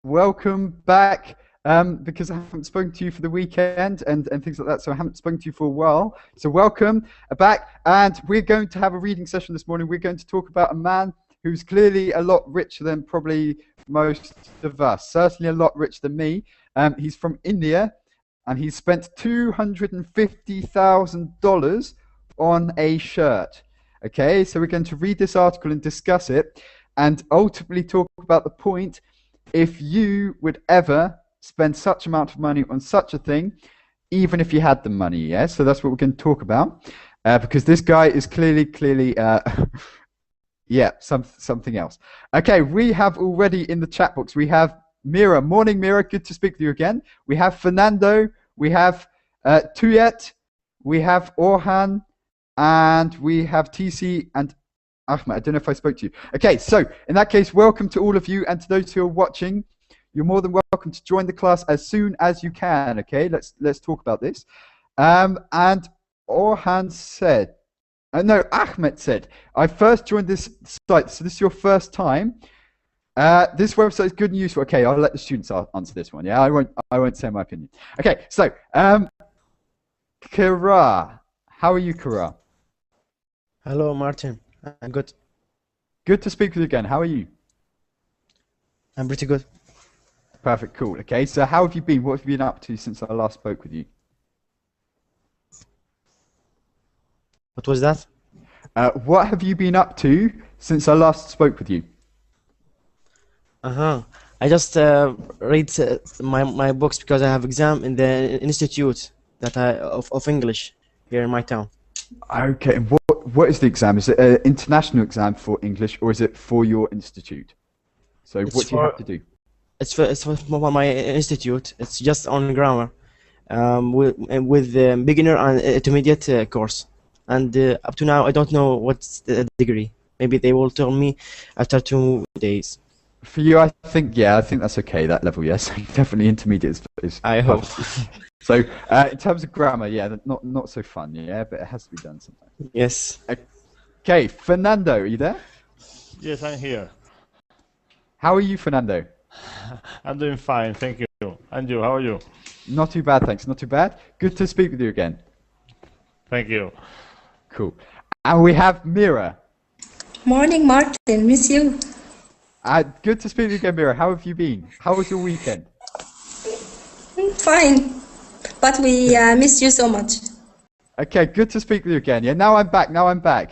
Welcome back. Because I haven't spoken to you for the weekend and things like that, so I haven't spoken to you for a while. So welcome back, and we're going to have a reading session this morning. We're going to talk about a man who's clearly a lot richer than probably most of us, certainly a lot richer than me. He's from India, and he's spent $250,000 on a shirt. Okay, so we're going to read this article and discuss it, and ultimately talk about the point if you would ever spend such amount of money on such a thing, even if you had the money. Yeah, so that's what we're going to talk about, because this guy is clearly yeah, something else. Okay, we have already in the chat box, we have Mira. Morning, Mira, good to speak with you again. We have Fernando, we have Tuyet, we have Orhan, and we have TC and Ahmed. I don't know if I spoke to you. Okay, so in that case, welcome to all of you, and to those who are watching, you're more than welcome to join the class as soon as you can. Okay, let's talk about this. And Orhan said, no, Ahmed said, I first joined this site, so this is your first time. This website is good and useful. Okay, I'll let the students answer this one. Yeah, I won't say my opinion. Okay, so Kara, how are you, Kara? Hello, Martin. I'm good. Good to speak with you again. How are you? I'm pretty good. Perfect, cool. Okay, so how have you been? What have you been up to since I last spoke with you? What was that? What have you been up to since I last spoke with you? I just read my books because I have exam in the institute that of English here in my town. Okay, and what is the exam? Is it an international exam for English, or is it for your institute? So what do you have to do? It's for my institute. It's just on grammar, with beginner and intermediate course. And up to now, I don't know what's the degree. Maybe they will tell me after 2 days. For you, I think that's okay. That level, yes, definitely intermediate is I hope. So in terms of grammar, yeah, not so fun, yeah, but it has to be done sometimes. Yes. Okay, Fernando, are you there? Yes, I'm here. How are you, Fernando? I'm doing fine, thank you. And you, how are you? Not too bad, thanks. Not too bad. Good to speak with you again. Thank you. Cool. And we have Mira. Morning, Martin. Miss you. Good to speak with you again, Mira. How have you been? How was your weekend? Fine, but we miss you so much. Okay, good to speak with you again. Yeah, now I'm back.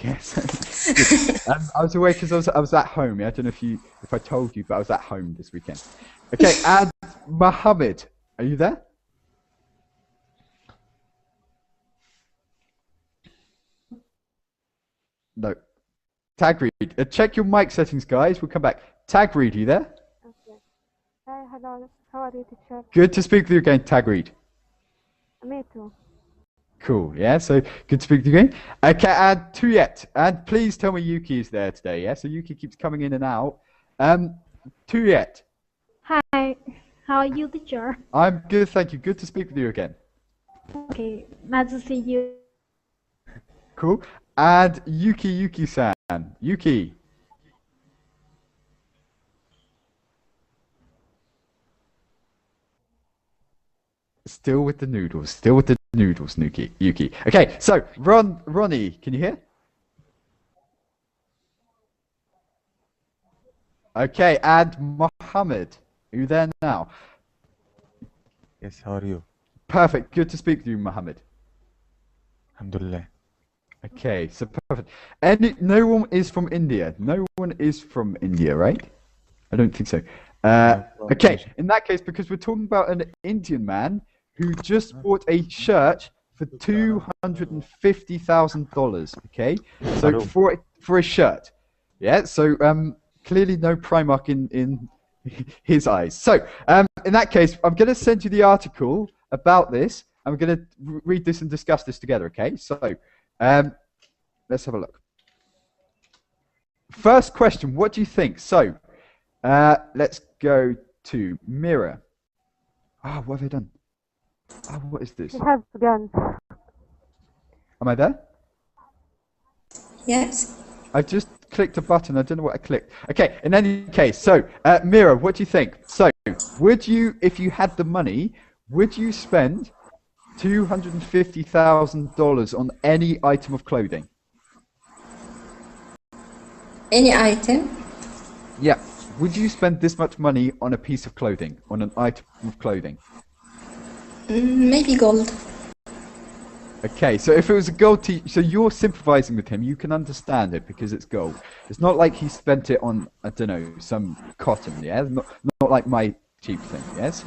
Yes. I was away because I was at home. Yeah, I don't know if I told you, but I was at home this weekend. Okay, and Mohammed, are you there? No. Tagreed, check your mic settings, guys. We'll come back. Tagreed, are you there? Okay. Hi, hello. How are you, teacher? Good to speak with you again, Tagreed. Me too. Cool, yeah, so good to speak to you again. Okay, and Tuyet, and please tell me Yuki is there today, yeah? So Yuki keeps coming in and out. Tuyet. Hi, how are you, teacher? I'm good, thank you. Good to speak with you again. Okay, nice to see you. Cool. And Yuki-san. Yuki. Still with the noodles, Yuki. Okay, so Ronnie, can you hear? Okay, and Mohammed, are you there now? Yes, how are you? Perfect, good to speak with you, Mohammed. Alhamdulillah. Okay, so perfect. And no one is from India. No one is from India, right? I don't think so. Okay, in that case, because we're talking about an Indian man who just bought a shirt for $250,000. Okay, so for a shirt, yeah. So clearly no Primark in his eyes. So in that case, I'm going to send you the article about this. I'm going to read this and discuss this together. Okay, so let's have a look. First question: what do you think? So let's go to Mira. Ah, what have I done? Oh, what is this? He has guns. Am I there? Yes. I just clicked a button. I don't know what I clicked. Okay, in any case, so Mira, what do you think? So, would you, if you had the money, would you spend $250,000 on any item of clothing? Any item? Yeah. Would you spend this much money on a piece of clothing, on an item of clothing? Maybe gold. Okay, so if it was a gold so you're sympathizing with him, you can understand it because it's gold. It's not like he spent it on, I don't know, some cotton, yeah? Not like my cheap thing, yes?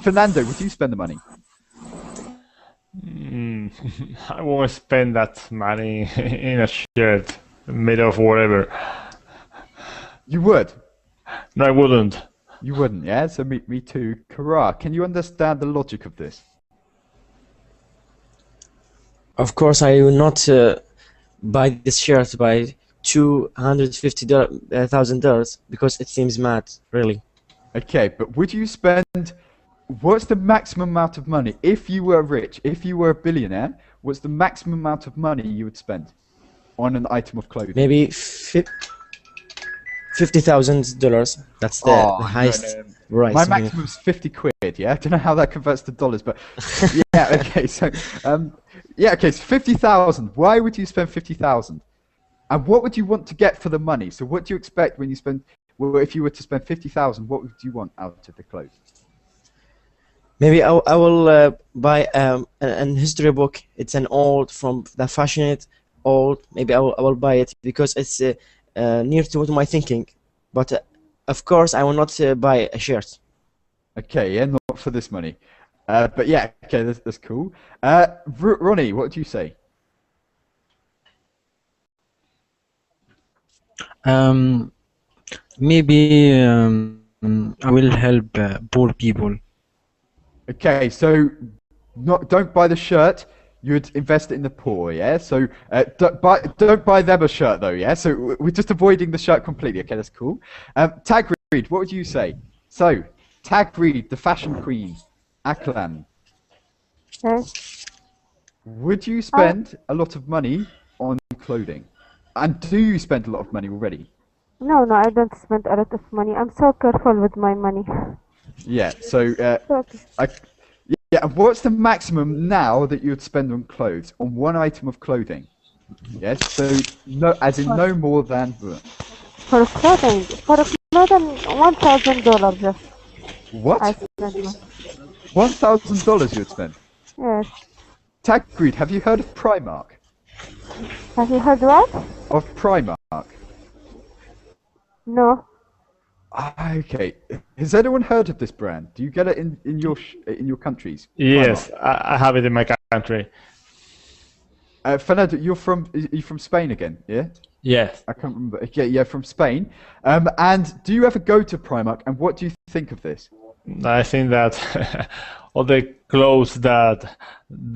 Fernando, would you spend the money? I won't spend that money in a shirt made of whatever. You would? No, I wouldn't. You wouldn't, yeah? So me too. Kara, can you understand the logic of this? Of course, I will not buy this shirt by $250,000 because it seems mad, really. Okay, but would you spend... What's the maximum amount of money? If you were rich, if you were a billionaire, what's the maximum amount of money you would spend on an item of clothing? Maybe $50,000. That's the highest. No. Right. My so maximum is 50 quid, yeah? I don't know how that converts to dollars, but yeah, okay, so, yeah, okay, so 50,000. Why would you spend 50,000? And what would you want to get for the money? So what do you expect when you spend, well, if you were to spend 50,000, what would you want out of the clothes? Maybe I will buy an history book. It's an old from the fashionate old. Maybe I will buy it because it's near to my thinking. But of course, I will not buy a shirt. Okay, yeah, not for this money. But yeah, okay, that's cool. Ronnie, what do you say? Maybe I will help poor people. Okay, so don't buy the shirt. You'd invest it in the poor, yeah. So don't buy them a shirt though, yeah. So we're just avoiding the shirt completely. Okay, that's cool. Tagreed, what would you say? So Tagreed, the fashion queen, Aklan. Yes. Would you spend a lot of money on clothing? And do you spend a lot of money already? No, I don't spend a lot of money. I'm so careful with my money. Yeah. So Okay. yeah. And what's the maximum now that you would spend on clothes, on one item of clothing? Yes. So no, as in no more than. For clothing, $1,000 just. What? I spend money. $1,000 you would spend. Yes. Tagreed, have you heard of Primark? Have you heard what? Of Primark? No. Okay. Has anyone heard of this brand? Do you get it in your countries? Yes, I have it in my country. Fernando, you're from Spain again, yeah? Yes. I can't remember. Yeah, from Spain. And do you ever go to Primark? And what do you think of this? I think that all the clothes that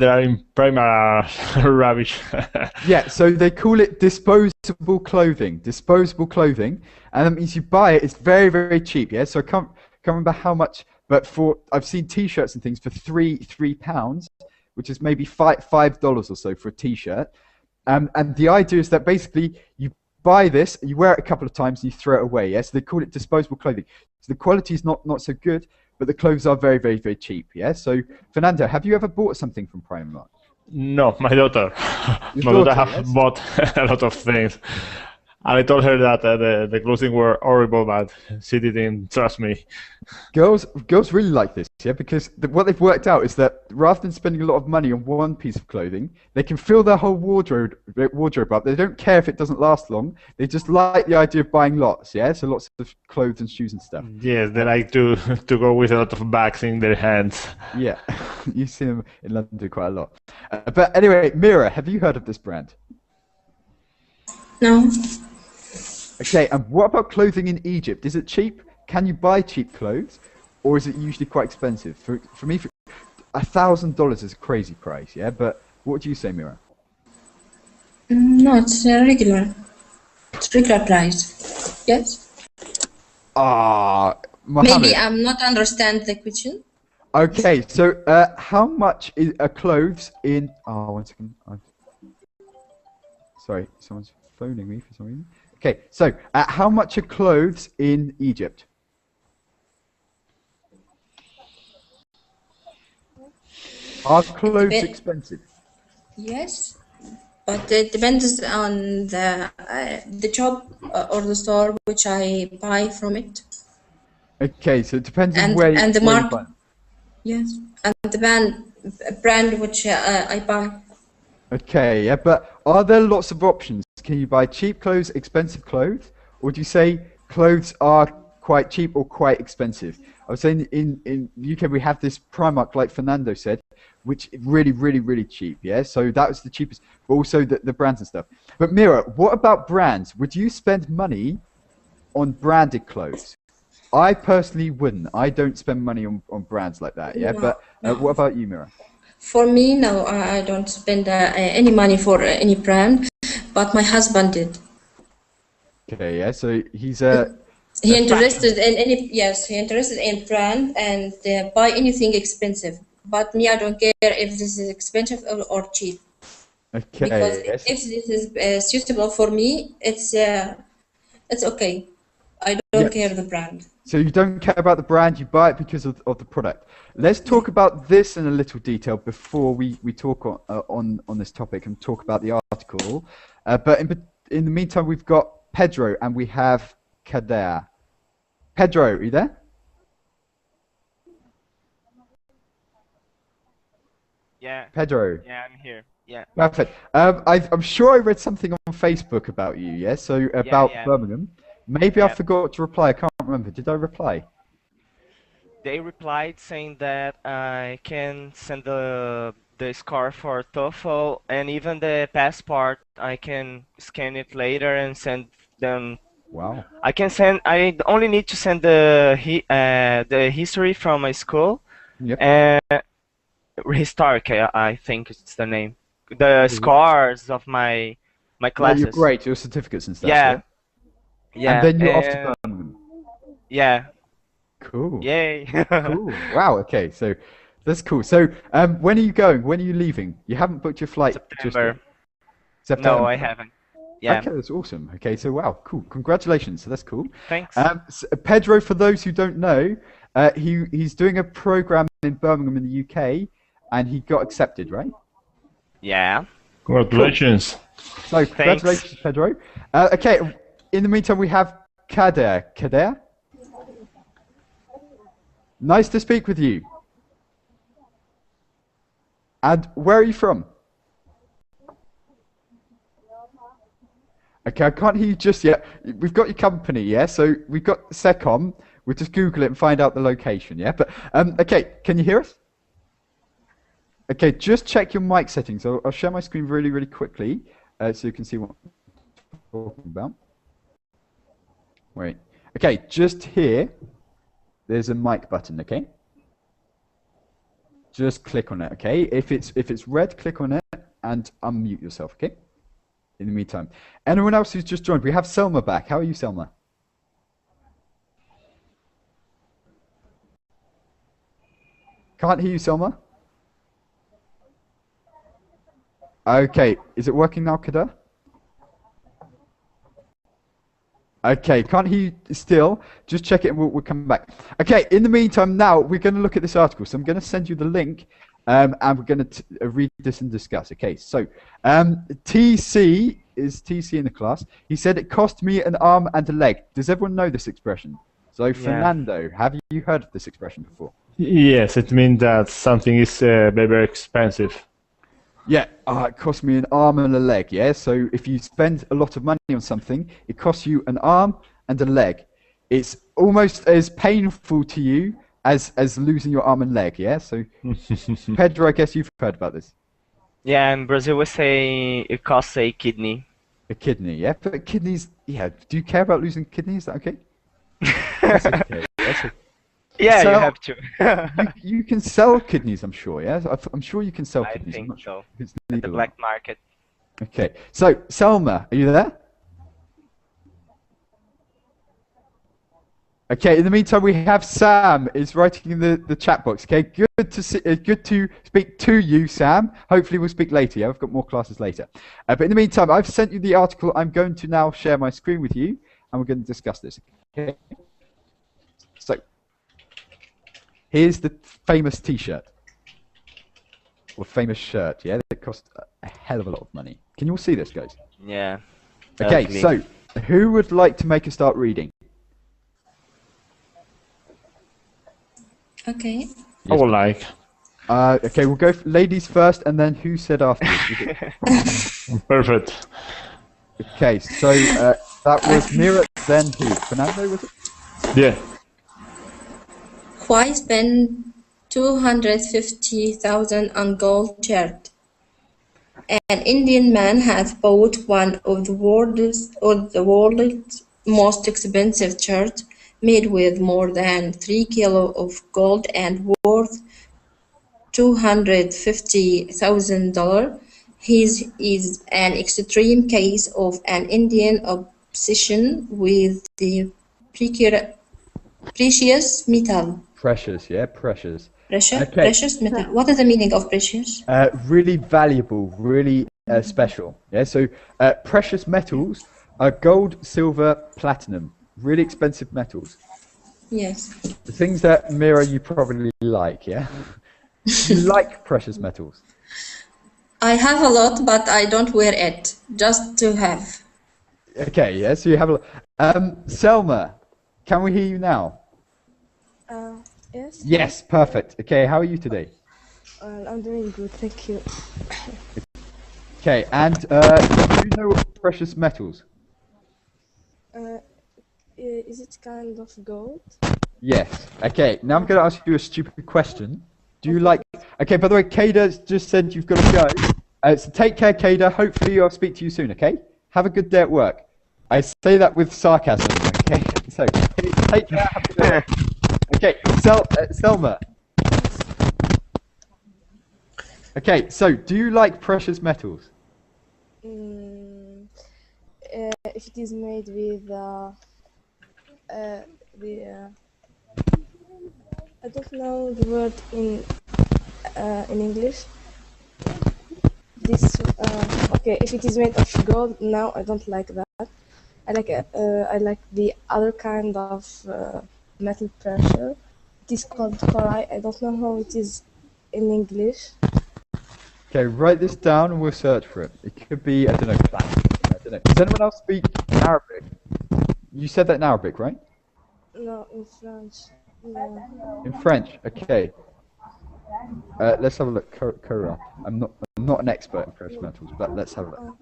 are in Primark are rubbish. Yeah, so they call it disposable clothing. Disposable clothing, and that means you buy it. It's very, very cheap. Yeah, so I can't remember how much, but I've seen T-shirts and things for £3, which is maybe $5 or so for a T-shirt. And the idea is that basically you buy this, you wear it a couple of times, and you throw it away. Yeah, so they call it disposable clothing. So the quality is not so good, but the clothes are very, very, very cheap. Yeah. So Fernando, have you ever bought something from Primark? No, my daughter. Your My daughter daughter, has yes? bought a lot of things. And I told her that the clothing were horrible, but she didn't trust me. Girls really like this, yeah, because what they've worked out is that rather than spending a lot of money on one piece of clothing, they can fill their whole wardrobe up. They don't care if it doesn't last long. They just like the idea of buying lots, yeah, so lots of clothes and shoes and stuff. Yes, they like to go with a lot of bags in their hands. Yeah, you see them in London quite a lot. But anyway, Mira, have you heard of this brand? No. Okay, and what about clothing in Egypt? Is it cheap? Can you buy cheap clothes, or is it usually quite expensive? For me, $1,000 is a crazy price, yeah. But what do you say, Mira? No, it's regular. It's regular price. Yes. Mohammed. Maybe I'm not understand the question. Okay, so how much are clothes in? Oh, 1 second. Sorry, someone's phoning me for some reason. Okay, so how much are clothes in Egypt? Are clothes depend- expensive? Yes, but it depends on the shop or the store which I buy from it, Okay, so it depends on and where and the where you mark. buy them. Yes, and the brand which I buy. Okay, yeah, but are there lots of options? Can you buy cheap clothes, expensive clothes, or do you say clothes are quite cheap or quite expensive? I was saying in the UK we have this Primark, like Fernando said, which is really cheap, yeah? So that was the cheapest, but also the brands and stuff. But Mira, what about brands? Would you spend money on branded clothes? I personally wouldn't. I don't spend money on brands like that, yeah? No, But no. what about you, Mira? For me, no, I don't spend any money for any brand, but my husband did. Okay, yeah, so he's He a fashion. interested in any, yes, he interested in brand and buy anything expensive. But me, I don't care if this is expensive or cheap, because Okay, yes. if this is suitable for me, it's okay. I don't Yep. care the brand. So you don't care about the brand, you buy it because of the product. Let's talk about this in a little detail before we talk on this topic and talk about the article. But in the meantime, we've got Pedro and we have Kader. Pedro, are you there? Yeah, Pedro. yeah, I'm here. Yeah, Perfect. I'm sure I read something on Facebook about you, yeah? So about yeah. Birmingham. Maybe I Yeah. forgot to reply. I can't remember. Did I reply? They replied saying that I can send the score for TOEFL and even the passport. I can scan it later and send them. Wow. I can send. I only need to send the history from my school Yep. and historic. I think it's the name. The scores of my Like your classes. grades, your certificates and stuff, Yeah, And yeah, then you're off to Birmingham. yeah. Cool. Yay! Cool. Wow. Okay. So that's cool. So when are you going? When are you leaving? You haven't booked your flight just yet. September. September. No, I haven't. Yeah. Okay, that's awesome. Okay, so wow, cool. Congratulations. So that's cool. Thanks. Pedro, for those who don't know, he's doing a program in Birmingham in the UK, and he got accepted, right? Yeah. Congratulations. So congratulations, Pedro. Okay. In the meantime, we have Kader. Kader. Nice to speak with you. And where are you from? Okay, I can't hear you just yet. We've got your company, yeah? So we've got Secom. We'll just Google it and find out the location, yeah? But, okay, can you hear us? Okay, just check your mic settings. I'll share my screen really quickly so you can see what I'm talking about. Wait. Okay, just here, there's a mic button, okay? Just click on it, okay? If it's red, click on it and unmute yourself, okay? In the meantime. Anyone else who's just joined? We have Selma back. How are you, Selma? Can't hear you, Selma. Okay, is it working now, Kader? Okay, can't hear you still. Just check it and we'll come back. Okay, in the meantime, now we're going to look at this article. So I'm going to send you the link and we're going to read this and discuss. Okay, so TC is TC in the class. He said it cost me an arm and a leg. Does everyone know this expression? So Fernando, have you heard of this expression before? Yes, it means that something is very expensive. Yeah, it cost me an arm and a leg, yeah? So if you spend a lot of money on something, it costs you an arm and a leg. It's almost as painful to you as losing your arm and leg, yeah? So, Pedro, I guess you've heard about this. Yeah, in Brazil we say it costs a kidney. A kidney, yeah? But kidneys, yeah, do you care about losing kidneys? Is that okay? That's okay. That's okay. Yeah, you have to. you can sell kidneys, I'm sure, yeah? I'm sure you can sell I kidneys. I'm think not sure so. if it's At the legal or black not. market. Okay, so Selma, are you there? Okay, in the meantime, we have Sam is writing in the chat box. Okay, good to see, good to speak to you, Sam. Hopefully, we'll speak later. Yeah, I've got more classes later. But in the meantime, I've sent you the article. I'm going to now share my screen with you, and we're going to discuss this. Okay. So, here's the famous T-shirt or famous shirt. Yeah, that cost a hell of a lot of money. Can you all see this, guys? Yeah. Okay, ugly. so who would like to make a start reading? Okay. I would like. Okay, we'll go ladies first, and then who said afterwards? Perfect. Okay, so that was Mira, then who? Fernando, was it? Yeah. Why spend 250,000 on gold shirt? An Indian man has bought one of the world's most expensive shirts, made with more than 3 kilos of gold and worth $250,000. His is an extreme case of an Indian obsession with the precious metal. Precious, yeah, precious. Okay. Precious metal. What is the meaning of precious? Really valuable, really special. Yeah, so precious metals are gold, silver, platinum. Really expensive metals. Yes. The things that Mira you probably like, yeah? You like precious metals. I have a lot, but I don't wear it. Just to have. Okay, yeah, so you have a Selma, can we hear you now? Yes. Yes, perfect. Okay, how are you today? I'm doing good, thank you. Okay, and do you know precious metals? Is it kind of gold? Yes. Okay, now I'm going to ask you a stupid question. Do you like... Okay, by the way, Kada just said you've got to go. So take care, Kada. Hopefully I'll speak to you soon, okay? Have a good day at work. I say that with sarcasm, okay? So, take care. Have a good day. Okay, Selma. Okay, so do you like precious metals? If it is made with I don't know the word in English. This okay. If it is made of gold, now I don't like that. I like the other kind of metal pressure. It is called chloride. I don't know how it is in English. Okay, write this down and we'll search for it. It could be, I don't know, plastic. I don't know. Does anyone else speak Arabic? You said that in Arabic, right? No, in French. No. In French, okay. Let's have a look. Kura. I'm not an expert in precious metals, but let's have a look.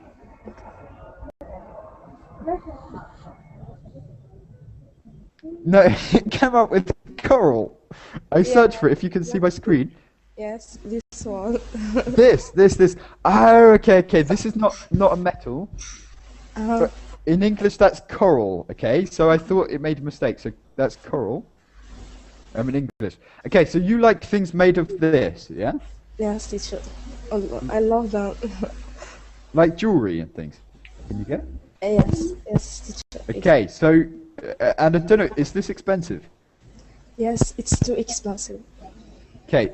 No, it came up with coral. I searched for it. If you can see my screen. Yes, this one. This. Oh, okay. This is not a metal. But in English, that's coral. Okay, so I thought it made a mistake. So that's coral. I'm in English. Okay, so you like things made of this, yeah? Yes, teacher. I love them. Like jewelry and things. Can you get it? Yes, teacher. Okay, so and I don't know, is this expensive? Yes, it's too expensive. Okay,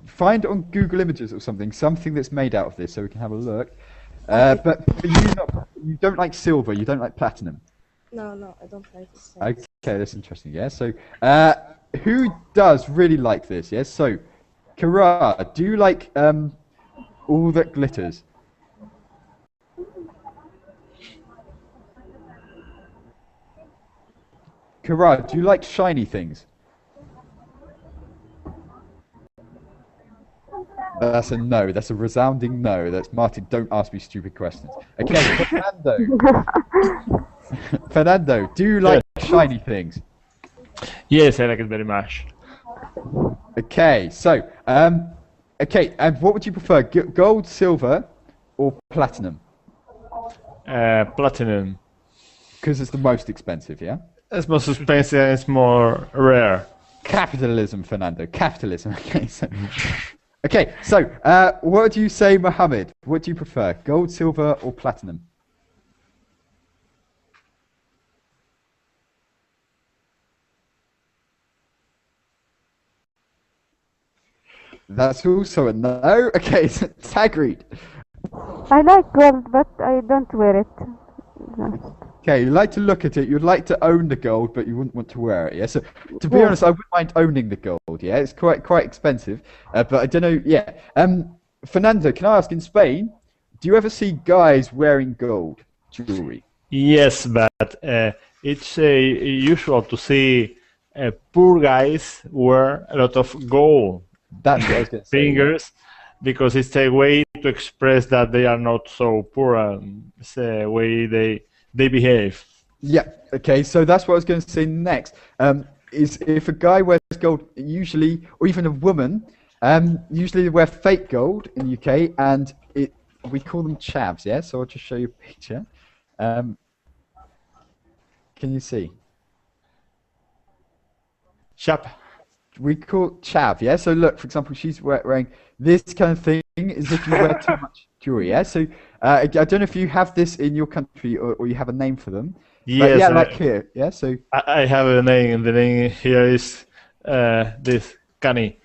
find on Google Images or something that's made out of this, so we can have a look. But for you don't like silver, you don't like platinum. No, I don't like this. Okay, that's interesting. Yeah. So, who does really like this? Yes. So, Kara, do you like all that glitters? Kara, do you like shiny things? That's a no. That's a resounding no. That's Martin. Don't ask me stupid questions. Okay, Fernando. Fernando, do you like shiny things? Yes, I like it very much. Okay, so okay, and what would you prefer, gold, silver, or platinum? Platinum. Because it's the most expensive, yeah. It's most expensive and it's more rare. Capitalism, Fernando. Capitalism. Okay, so. Okay, so what do you say, Mohammed? What do you prefer, gold, silver, or platinum? That's also a no. Okay, so Tagreed. I like gold, but I don't wear it. No. Okay, you like to look at it. You'd like to own the gold, but you wouldn't want to wear it. Yeah. So to be Yeah. honest, I wouldn't mind owning the gold. Yeah, it's quite expensive. But I don't know. Yeah. Fernando, can I ask, in Spain, do you ever see guys wearing gold jewelry? Yes, but it's usual to see poor guys wear a lot of gold That's what I was going to say. fingers because it's a way to express that they are not so poor and it's a way they behave. Yeah. Okay. So that's what I was going to say next. Is if a guy wears gold, usually, or even a woman, usually they wear fake gold in the UK, and we call them chavs. Yeah. So I'll just show you a picture. Can you see? Chap. We call chav. Yeah. So look, for example, she's wearing this kind of thing. Is if you wear too much jewelry. Yeah. So I don't know if you have this in your country or you have a name for them. But Yes, yeah, like here. Yeah. So. I have a name, and the name here is this Cani.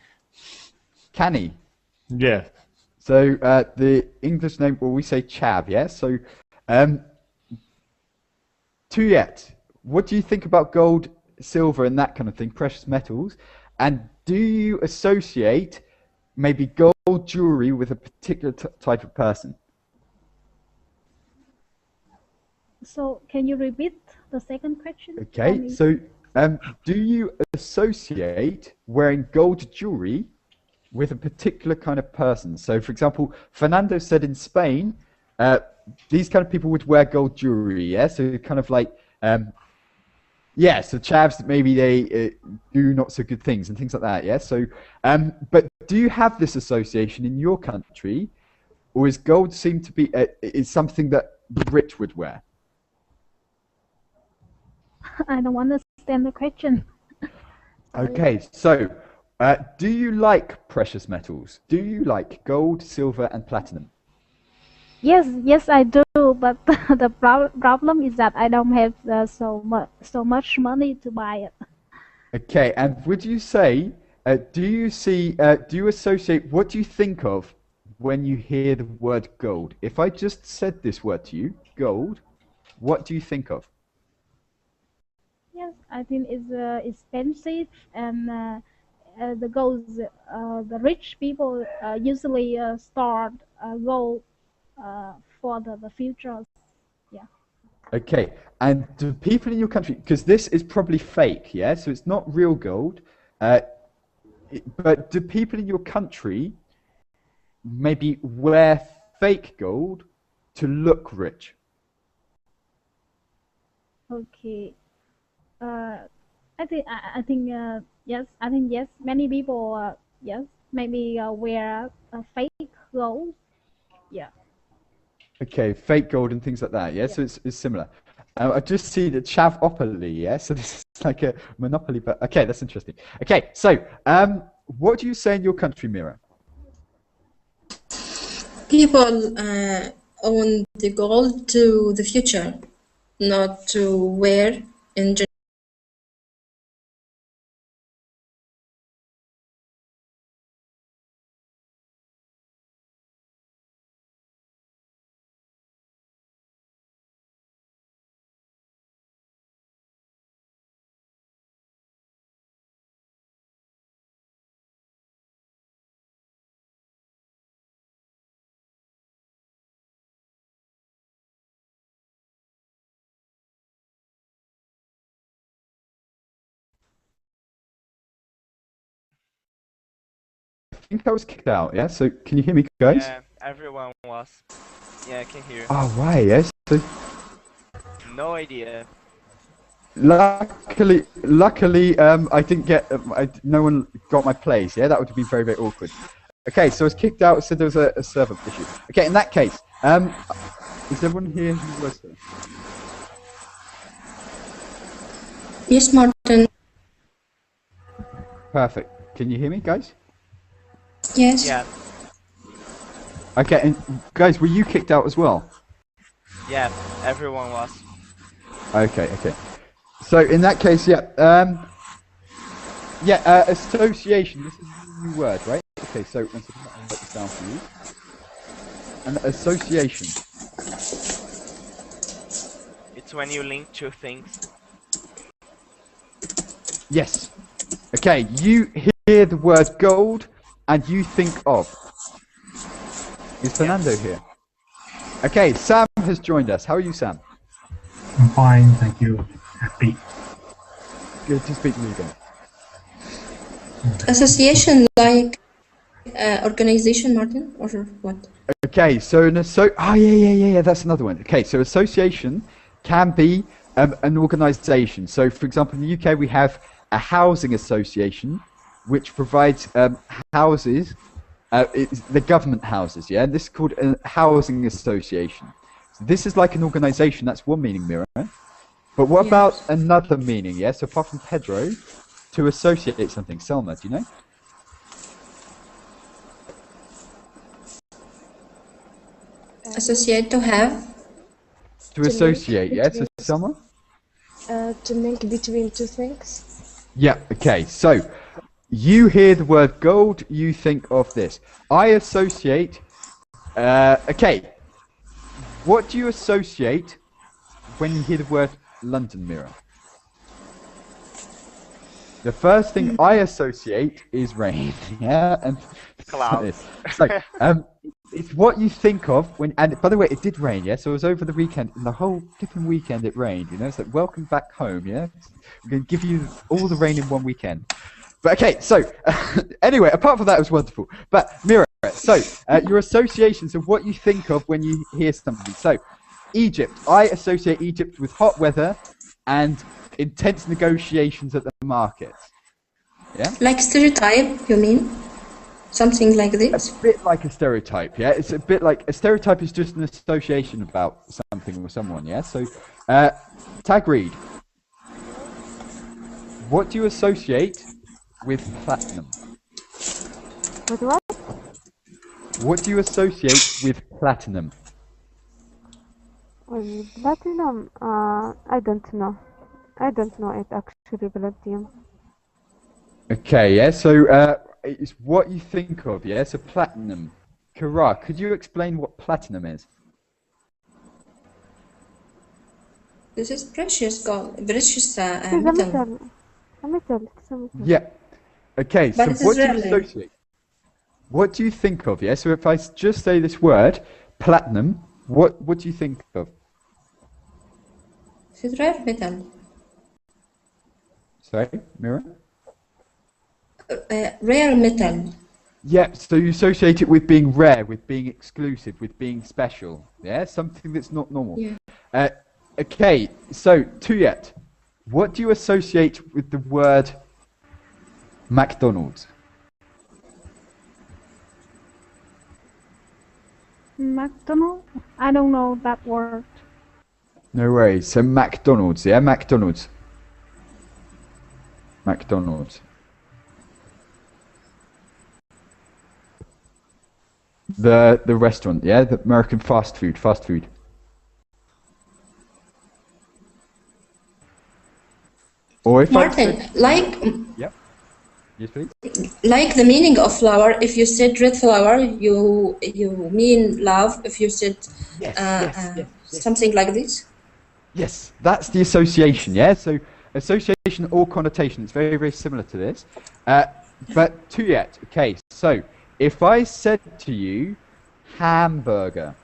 Canny. Yeah. So the English name, well, we say chav, yeah? So, Tuyet, what do you think about gold, silver, and that kind of thing, precious metals? And do you associate maybe gold jewelry with a particular type of person? So can you repeat the second question? Okay, so do you associate wearing gold jewelry with a particular kind of person? So, for example, Fernando said in Spain, these kind of people would wear gold jewelry, yeah? So kind of like, yeah, so chavs, maybe they do not so good things and things like that, yeah? So, but do you have this association in your country, or is gold seem to be is something that the rich would wear? I don't understand the question. Okay, so do you like precious metals? Do you like gold, silver, and platinum? Yes, I do. But the problem is that I don't have so much money to buy it. Okay, and would you say, do you associate, what do you think of when you hear the word gold? If I just said this word to you, gold, what do you think of? Yes, I think it's expensive, and the gold, the rich people usually store gold for the future. Yeah. Okay, and do people in your country, because this is probably fake, yeah, so it's not real gold, but do people in your country maybe wear fake gold to look rich? Okay. I think yes. I think yes. Many people yes maybe wear fake gold. Yeah. Okay, fake gold and things like that, yeah? So it's similar. I just see the Chavopoly, yeah? So this is like a monopoly, but okay, that's interesting. Okay, so what do you say in your country, Mira? People own the gold to the future, not to wear in general. I think I was kicked out, yeah? So can you hear me, guys? Yeah, everyone was. Yeah, I can hear. Oh, right, yes. So, No idea. luckily, I didn't get, no one got my place, yeah? That would be very, very awkward. Okay, so I was kicked out, said there was a server issue. Okay, in that case, is everyone here who was there? Yes, Martin. Perfect. Can you hear me, guys? Yes. Yeah, Okay, and guys, were you kicked out as well? yeah, everyone was. Okay. So in that case, yeah, association. This is a new word, right? Okay, so one second, I'll write this down for you. An association. It's when you link two things. Yes. Okay, you hear the word gold and you think of. Is Fernando here? Okay, Sam has joined us. How are you, Sam? I'm fine, thank you. Happy. Good to speak to you again. Association like organization, Martin, or what? Okay, so yeah, that's another one. Okay, so association can be an organisation. So, for example, in the UK we have a housing association, which provides houses. It's the government houses, yeah. This is called a housing association. So this is like an organisation. That's one meaning, Mira. But what about another meaning? Yeah. So apart from Pedro, to associate something. Selma, do you know? Associate, to have. To associate, yeah. So Selma. To link between two things. Yeah. Okay. So you hear the word gold, you think of this. I associate. Okay. What do you associate when you hear the word London, Mira? The first thing I associate is rain. Yeah, and clouds. So, it's what you think of when. And by the way, it did rain. Yeah, so it was over the weekend. And the whole flipping weekend it rained. You know, it's like welcome back home. Yeah, we're going to give you all the rain in one weekend. But okay, so anyway, apart from that, it was wonderful. But Mira, so your associations of what you think of when you hear something. So Egypt, I associate Egypt with hot weather and intense negotiations at the market. Yeah? Like stereotype, you mean? Something like this? A bit like a stereotype, yeah? It's a bit like, a stereotype is just an association about something or someone, yeah? So, Tagreed, what do you associate with platinum? With what? What do you associate with platinum? With platinum? I don't know. I don't know it actually, platinum. Okay, yeah, so it's what you think of, yeah? So platinum. Kara, could you explain what platinum is? This is precious gold, precious It's a metal. metal. A metal. It's a metal. Yeah. Okay, so But it is what do you rarely. associate? What do you think of, yeah? So if I just say this word, platinum, what do you think of? It's rare metal. Sorry, Mira? Rare metal. Yeah, so you associate it with being rare, with being exclusive, with being special. Yeah, something that's not normal. Yeah. Okay, so Tuyet, what do you associate with the word McDonald's? McDonald? I don't know that word. No worries. So McDonald's, yeah, McDonald's. McDonald's. The restaurant, yeah, the American fast food. Or if Martin, like Yep. Yes, please. like the meaning of flower. If you said red flower, you mean love. If you said Yes. something like this. Yes, that's the association, yeah? So association or connotation, it's very, very similar to this. But Tuyet, okay, so if I said to you hamburger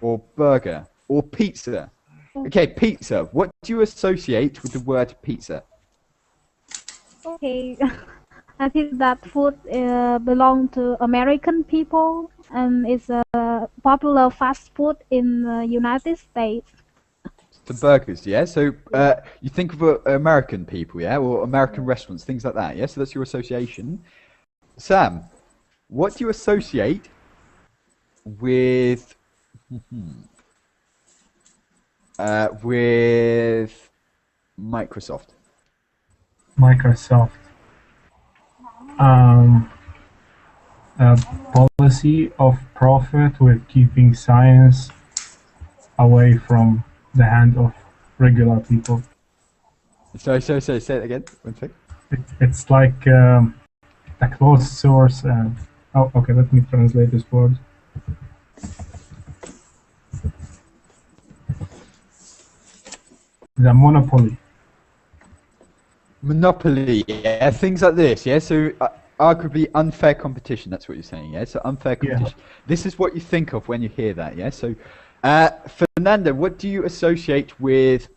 or burger or pizza, okay, pizza, what do you associate with the word pizza? Okay, I think that food belong to American people and is a popular fast food in the United States. The burgers, yeah? So you think of American people, yeah? Or American restaurants, things like that, yeah? So that's your association. Sam, what do you associate with Microsoft? Microsoft. A policy of profit with keeping science away from the hand of regular people. Sorry, say it again. One sec. It's like a closed source Oh, okay, let me translate this word. The monopoly. Monopoly, yeah, things like this, yeah. So arguably unfair competition. That's what you're saying, yeah. So unfair competition. Yeah. This is what you think of when you hear that, yeah. So, Fernando, what do you associate with?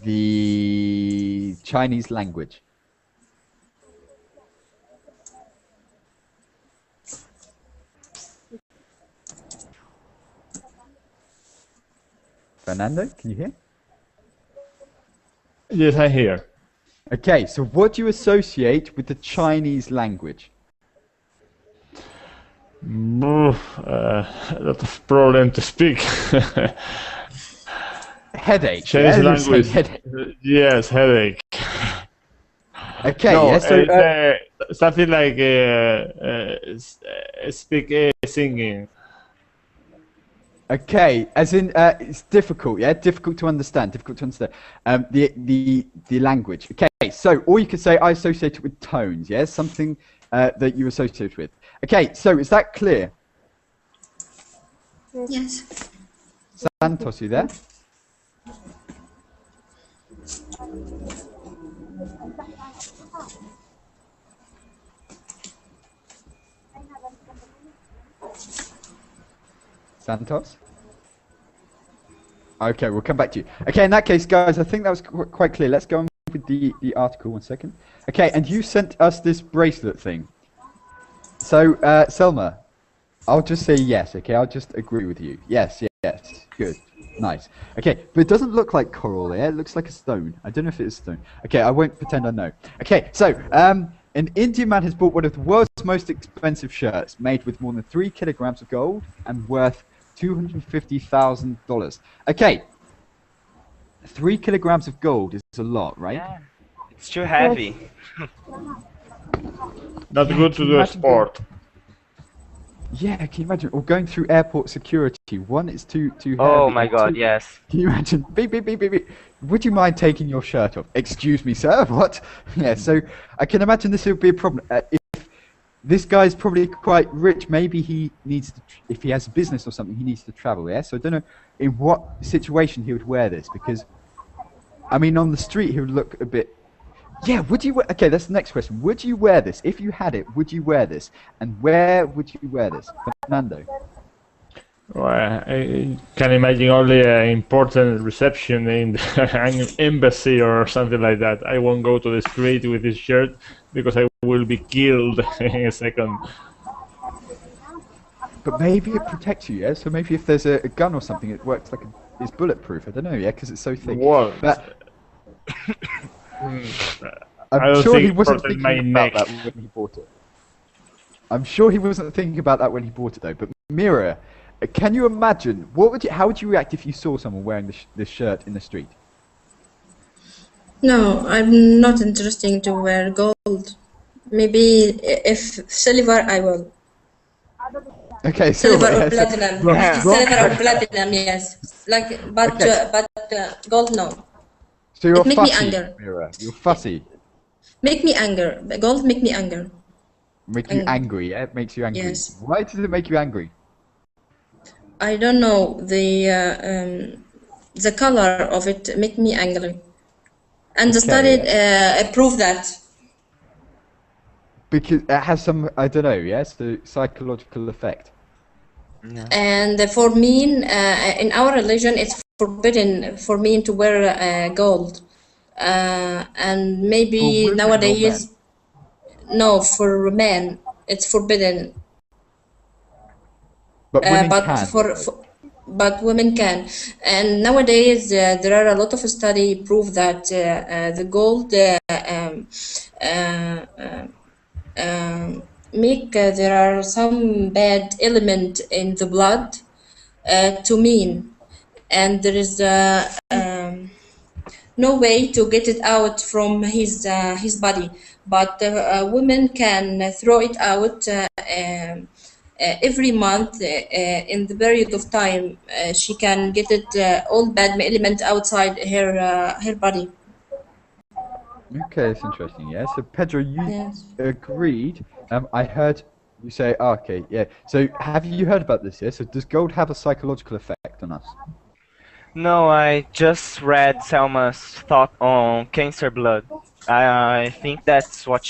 The Chinese language. Fernando, can you hear? Yes, I hear. Okay, so what do you associate with the Chinese language? A lot of problem to speak. Headache. Chinese yeah? language. Headache. Yes, headache. Okay, No, yeah, so something like singing. okay, as in it's difficult, yeah, difficult to understand. The language. Okay, so or you could say I associate it with tones, yeah, something that you associate with. Okay, so is that clear? Yes. Santos, you there? Santos? Okay, we'll come back to you. Okay, in that case, guys, I think that was quite clear. Let's go on with the article, 1 second. Okay, and you sent us this bracelet thing. So, Selma, I'll just say yes, okay? I'll just agree with you. Yes, good, nice. Okay, but it doesn't look like coral there. It looks like a stone. I don't know if it is stone. Okay, I won't pretend I know. Okay, so, an Indian man has bought one of the world's most expensive shirts, made with more than 3 kilograms of gold and worth $250,000. Okay, 3 kilograms of gold is a lot, right? Yeah, it's too heavy. Not good to do a sport. Yeah, can you imagine? Or going through airport security. One, it's too heavy. Oh my God, two, yes. Can you imagine? Beep, beep, beep, beep, beep. Would you mind taking your shirt off? Excuse me, sir. What? Yeah. So I can imagine this would be a problem. If this guy's probably quite rich, maybe he needs to. If he has a business or something, he needs to travel. Yeah. So I don't know in what situation he would wear this, because, I mean, on the street he would look a bit. Yeah, would you? Okay, that's the next question. Would you wear this if you had it? Would you wear this, and where would you wear this, Fernando? Well, I can imagine only an important reception in an embassy or something like that. I won't go to the street with this shirt because I will be killed in a second. But maybe it protects you, yeah. So maybe if there's a gun or something, it works like it's bulletproof. I don't know, yeah, because it's so thick. What? But I I'm don't sure think he it wasn't protects thinking my about neck. that when he bought it. I'm sure he wasn't thinking about that when he bought it, though. But Mira, can you imagine how would you react if you saw someone wearing this shirt in the street? No, I'm not interested to wear gold. Maybe if silver, I will. Okay, Silver yeah, or platinum. Yeah. Silver or platinum, yes. Like, but Okay. gold, no. So you're It make me fussy, anger. Mira. You're fussy. Make me anger. Gold make me anger. Make you angry, yeah? It makes you angry. Yes. Why does it make you angry? I don't know. The color of it make me angry. And the Okay, study prove that. Because it has some, I don't know, yes, the psychological effect. And for men, in our religion, it's forbidden for men to wear gold. And maybe For women or nowadays, no, for men, it's forbidden. But women But can. but women can. And nowadays, there are a lot of study prove that the gold make there are some bad element in the blood to men, and there is no way to get it out from his body. But women can throw it out every month in the period of time. She can get it all bad element outside her body. Okay, that's interesting. Yeah. So Pedro, you Yes. agreed. I heard you say, oh, okay, yeah. So have you heard about this? Yeah. So does gold have a psychological effect on us? No, I just read Selma's thought on cancer blood. I think that's what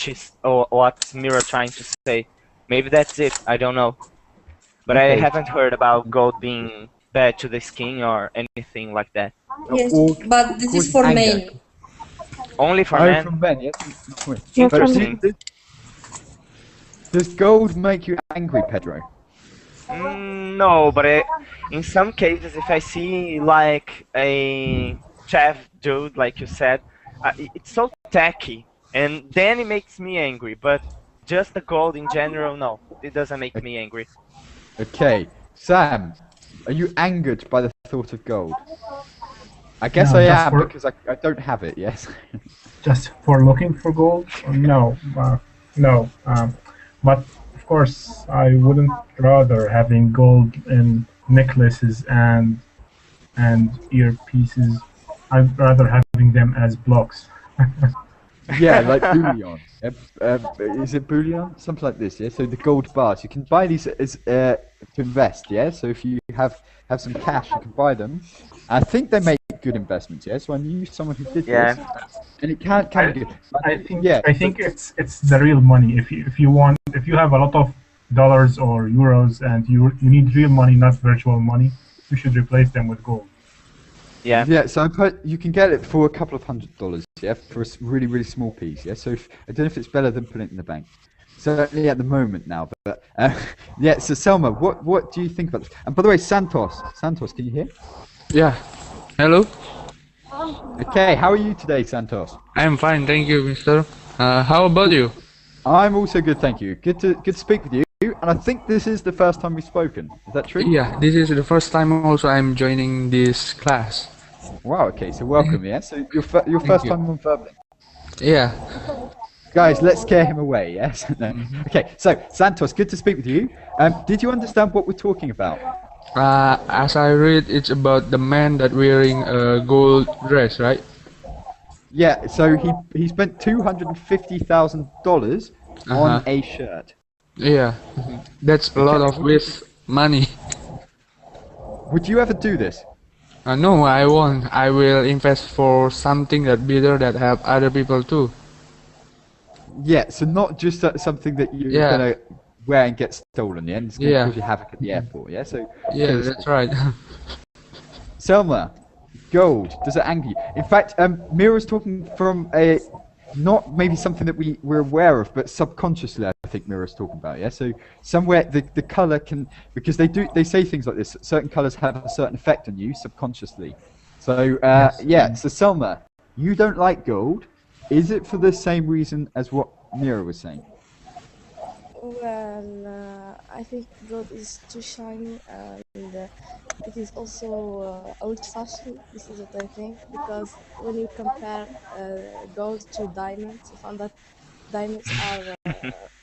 what Mira trying to say. Maybe that's it. I don't know. But I Okay. haven't heard about gold being bad to the skin or anything like that. Yes, Or but this is causes for anger. men. Only for Oh, men. from men, yes. Not women. Yes, But Interesting. does gold make you angry, Pedro? No, but in some cases, if I see like a chef dude, like you said, it's so tacky, and then it makes me angry. But just the gold in general, no, it doesn't make me angry. Okay, Sam, are you angered by the thought of gold? I guess No, I just am for- because I don't have it. Yes. Just for looking for gold? No, no. But of course, I wouldn't rather having gold in necklaces and earpieces. I'd rather having them as blocks. Yeah, like bullion. Is it bullion? Something like this. Yeah. So the gold bars, you can buy these as to invest. Yeah. So if you have some cash, you can buy them. I think they make good investments. Yeah. So I knew someone who did Yeah. this, and it can be good. I think it's the real money. If you have a lot of dollars or euros and you need real money, not virtual money, you should replace them with gold. Yeah. Yeah, so you can get it for a couple of $100s, yeah, for a really, really small piece, yeah. So I don't know if it's better than putting it in the bank. Certainly at the moment now, but yeah. So Selma, what do you think about this? And by the way, Santos, can you hear? Yeah. Hello. Okay, how are you today, Santos? I'm fine, thank you, Mister. How about you? I'm also good, thank you. Good to speak with you. And I think this is the first time we've spoken. Is that true? Yeah, this is the first time also I'm joining this class. Wow. Okay. So welcome. Yeah. So your first you. time on Verblink. Yeah. Guys, let's scare him away. Yes. No. Okay. So Santos, good to speak with you. Did you understand what we're talking about? As I read, it's about the man that wearing a gold dress, right? Yeah. So he spent $250,000 on a shirt. Yeah. That's a lot of waste money. Would you ever do this? No, I won't. I will invest for something that better that help other people too. Yeah. So not just something that you're Yeah. gonna wear and get stolen. Yeah. And it's gonna Yeah. cause you havoc at the airport. Yeah. So. Yeah, that's right. Selma, gold, does it anger you? In fact, Mira's talking from not maybe something that we're aware of, but subconsciously I think Mira's talking about, yeah? So somewhere the colour can, because they say things like this, certain colours have a certain effect on you subconsciously. So, yeah, so Selma, you don't like gold. Is it for the same reason as what Mira was saying? Well, I think gold is too shiny and it is also old-fashioned. This is what I think, because when you compare gold to diamonds, you found that diamonds are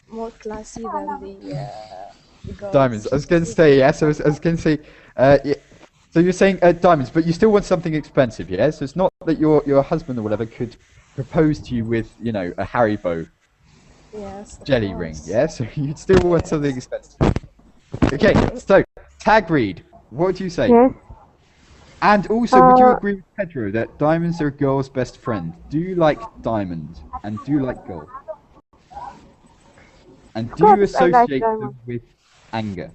more classy than the gold. Diamonds. I was going to say, yeah, so I was going to say, yeah. So you're saying diamonds, but you still want something expensive, yeah? So it's not that your husband or whatever could propose to you with, you know, a Haribo Yes, of jelly course. ring, yeah? So you'd still want something expensive. Okay, so tag read, what would you say? Yes. And also, would you Uh, agree with Pedro that diamonds are a girl's best friend? Do you like diamonds and do you like gold? And do you course I like associate them diamonds. with anger?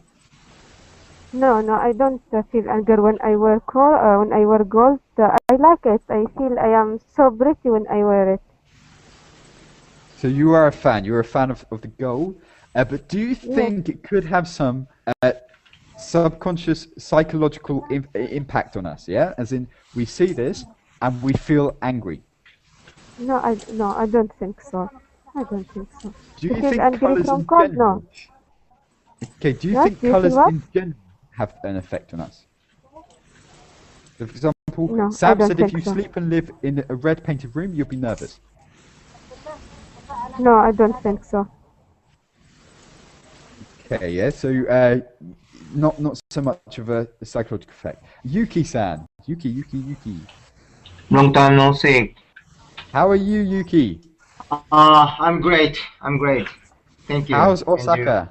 No, I don't feel anger when I wear gold. I like it. I feel I am so pretty when I wear it. So you are a fan. You're a fan of the gold. But do you think it could have some subconscious psychological impact on us? Yeah, as in we see this and we feel angry. No, I don't think so. I don't think so. Do you Because think angry colours from in gold? general? No. Okay. Do you Yes, think do you colours think what? in general have an effect on us? So for example, No, I Sam don't said if think you so. sleep and live in a red painted room, you'll be nervous. No, I don't think so. Okay, yeah. So not so much of a psychological effect. Yuki-san, Yuki. Long time no see. How are you, Yuki? I'm great. I'm great. Thank you. How's And you? Osaka?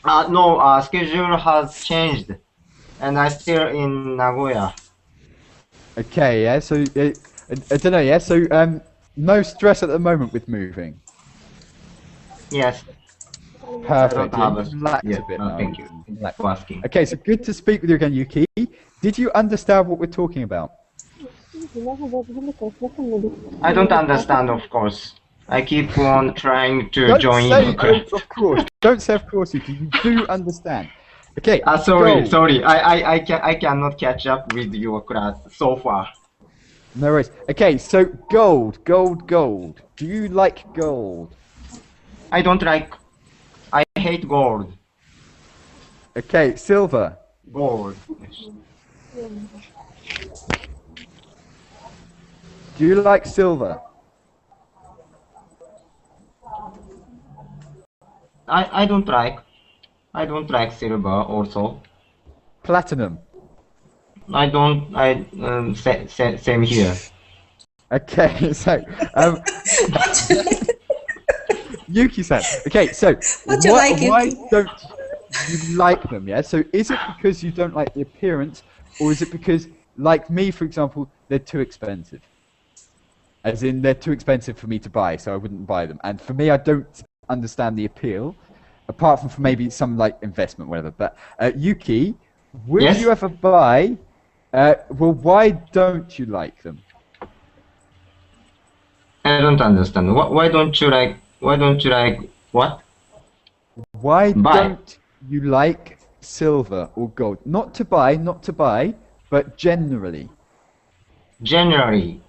No, schedule has changed, and I'm still in Nagoya. Okay, yeah. So I don't know. Yeah. So no stress at the moment with moving. Yes. Perfect. I don't Yeah, have relax yes, a bit no, now. thank you. Relax. For asking. Okay, so good to speak with you again, Yuki. Did you understand what we're talking about? I don't understand, of course. I keep on trying to Don't join say your class. of course. Don't say of course, Yuki. You do understand. Okay. Sorry, go. sorry. I cannot catch up with your class so far. No worries. Okay, so gold. Do you like gold? I don't like. I hate gold. Okay, silver. Gold. Do you like silver? I don't like. I don't like silver also. Platinum. I don't. Same here. Okay, so Yuki-san. Okay, so What you like, why Yuki? don't you like them? Yeah. So is it because you don't like the appearance, or is it because, like me, for example, they're too expensive? As in, they're too expensive for me to buy, so I wouldn't buy them. And for me, I don't understand the appeal, apart from for maybe some like investment, whatever. But Yuki, would Yes? you ever buy? Well, why don't you like them? I don't understand. Why don't you like? Why don't you like what? Why Buy. don't you like silver or gold? Not to buy, but generally. Generally.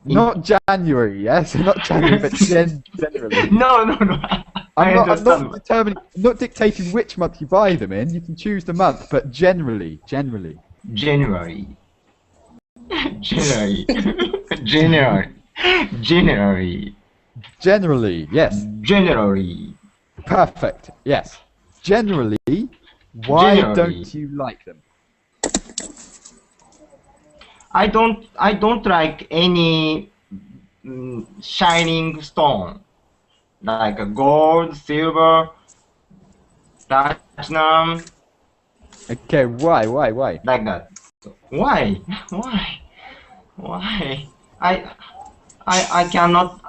Not January, yes, not January, but generally. No. I'm not understand. determining, I'm not dictating which month you buy them in. You can choose the month, but generally. January. January. Generally, yes. Generally. Perfect, yes. Generally, why Generally. don't you like them? I don't like any shining stone like gold, silver, platinum, Okay, why? like that. Why? I cannot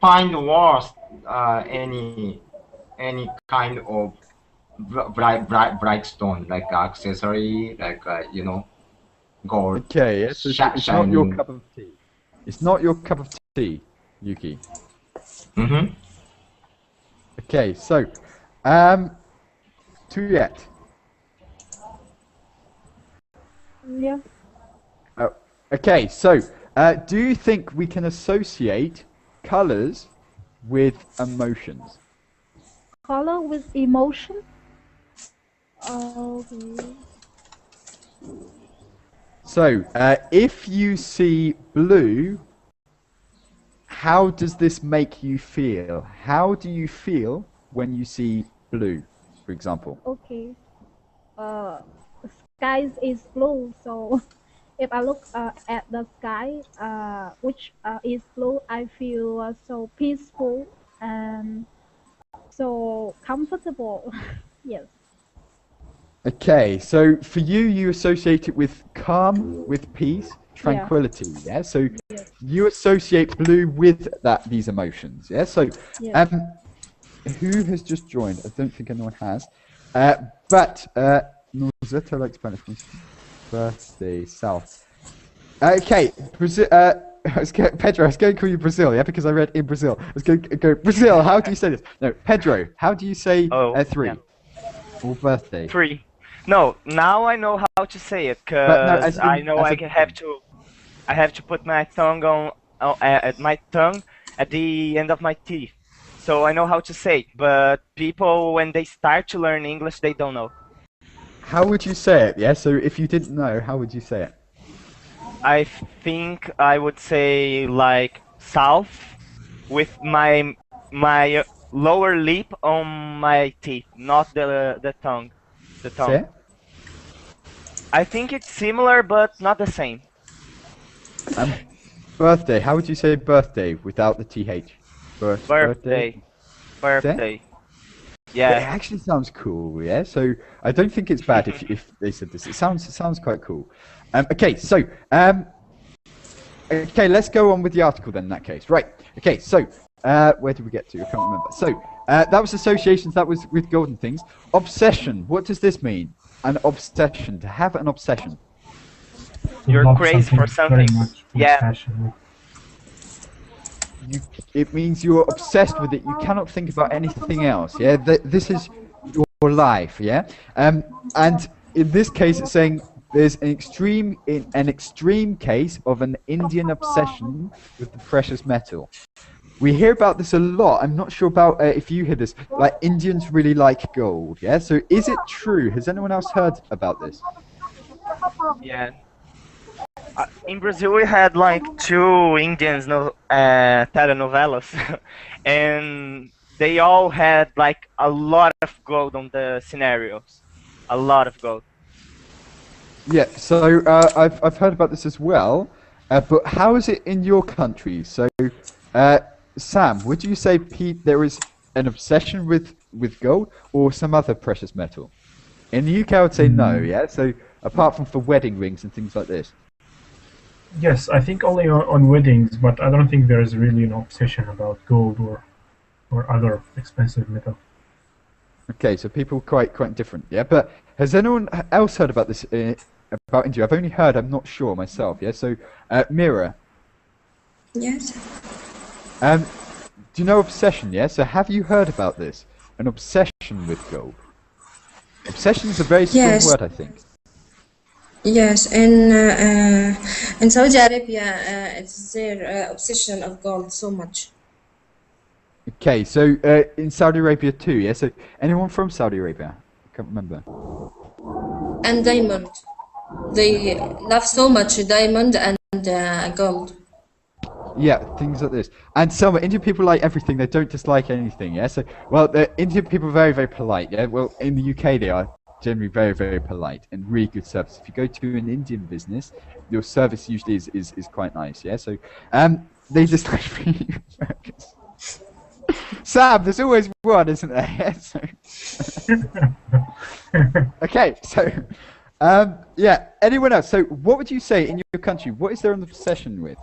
find words any kind of bright stone like accessory like gold. Okay, yes, it's not your Shining. cup of tea. It's not your cup of tea, Yuki. Mm-hmm. Okay, so, Tuyet. Yeah. Oh, okay, so, do you think we can associate colors with emotions? Color with emotion? Okay. So, if you see blue, how does this make you feel? How do you feel when you see blue, for example? Okay. Sky is blue, so if I look at the sky, which is blue, I feel so peaceful and so comfortable. Yes. Okay, so for you, you associate it with calm, with peace, tranquility, yeah? So Yes. you associate blue with these emotions, yeah? So, Yes. who has just joined? I don't think anyone has. But, Norzeta likes Spanish. Birthday, South. Okay, Brazil, Pedro, I was going to call you Brazil, yeah? Because I read in Brazil. I was going to go, Brazil, how do you say this? No, Pedro, how do you say 3? Yeah. Or birthday? 3. No, now I know how to say it, But no, cause as in- I know as I have to put my tongue at my tongue at the end of my teeth, so I know how to say it. But people, when they start to learn English, they don't know. How would you say it, yeah? So if you didn't know, how would you say it? I think I would say like south, with my lower lip on my teeth, not the tongue. The tongue. Say it? I think it's similar, but not the same. Birthday. How would you say birthday without the th? Birthday. It Yeah. actually sounds cool, yeah. So I don't think it's bad if they said this. It sounds quite cool. Okay, so okay, let's go on with the article then. In that case, right? Okay, so where did we get to? I can't remember. So that was associations. That was with golden things. Obsession. What does this mean? An obsession. To have an obsession. You're Love crazy for very something. much with Yeah. passion. It means you're obsessed with it. You cannot think about anything else. Yeah, this is your life. Yeah, and in this case, it's saying there's an extreme case of an Indian obsession with the precious metal. We hear about this a lot. I'm not sure about if you hear this. Like Indians really like gold. Yeah. So is it true? Has anyone else heard about this? Yeah. In Brazil, we had like 2 Indians telenovelas, and they all had like a lot of gold on the scenarios, a lot of gold. Yeah. So I've heard about this as well. But how is it in your country? So Sam, would you say there is an obsession with gold or some other precious metal? In the UK, I would say no. Yeah. So apart from for wedding rings and things like this. Yes, I think only on weddings, but I don't think there is really an obsession about gold or other expensive metal. Okay, so people quite different, yeah. But has anyone else heard about this about India? I've only heard. I'm not sure myself. Yeah. So, Mira. Yes. Do you know obsession? Yeah. So have you heard about this? An obsession with gold. Obsession is a very strong Yes. word, I think. Yes, in Saudi Arabia, it's their obsession of gold so much. Okay, so in Saudi Arabia too, yeah? So anyone from Saudi Arabia? I can't remember. And diamond. They love so much diamond and gold. Yeah, things like this. And some Indian people like everything, they don't dislike anything, yeah? So, well, the Indian people are very, very polite, yeah? Well, in the UK they are generally very, very polite and really good service. If you go to an Indian business, your service usually is quite nice, yeah? So, they dislike free workers. Sam, there's always one, isn't there? So okay, so yeah, anyone else? So what would you say in your country, what is there an obsession with?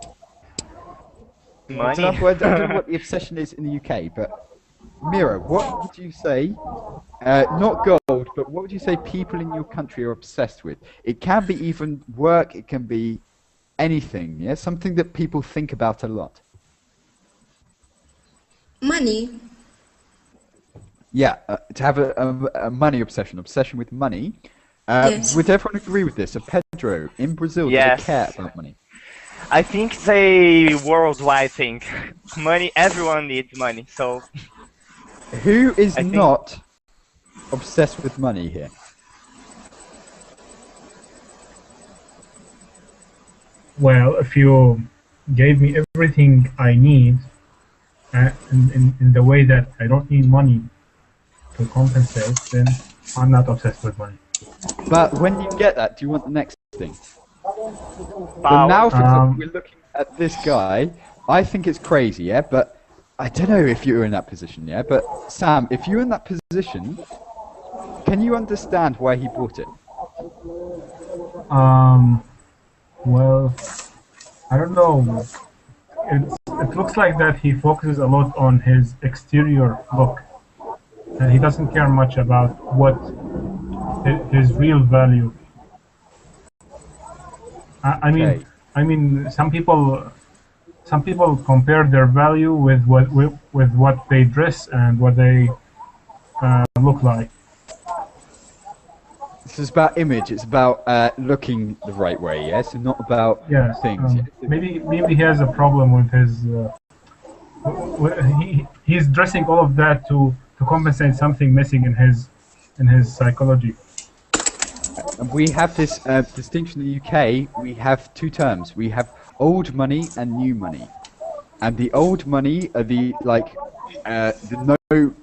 Money. For example, I don't know what the obsession is in the UK, but Mira, what would you say, not gold, but what would you say people in your country are obsessed with? It can be even work, it can be anything, yeah? Something that people think about a lot. Money. Yeah, to have a money obsession with money. Yes. Would everyone agree with this? So Pedro, in Brazil, do they Yes. care about money? I think it's a worldwide thing. Money, everyone needs money, so Who is I think- not obsessed with money here? Well, if you gave me everything I need, in the way that I don't need money to compensate, then I'm not obsessed with money. But when you get that, do you want the next thing? power. So now, for example, Um, we're looking at this guy. I think it's crazy, yeah? But I don't know if you're in that position, yeah? But Sam, if you're in that position, can you understand why he bought it? Well, I don't know. It looks like that he focuses a lot on his exterior look, and he doesn't care much about what his real value. I mean, Okay. I mean, some people compare their value with what they dress and what they look like. This is about image. It's about looking the right way, yeah? So not about Yes. things. Yeah? Maybe he has a problem with his. He's dressing all of that to compensate something missing in his psychology. And we have this distinction in the UK. We have two terms. We have old money and new money. And the old money are the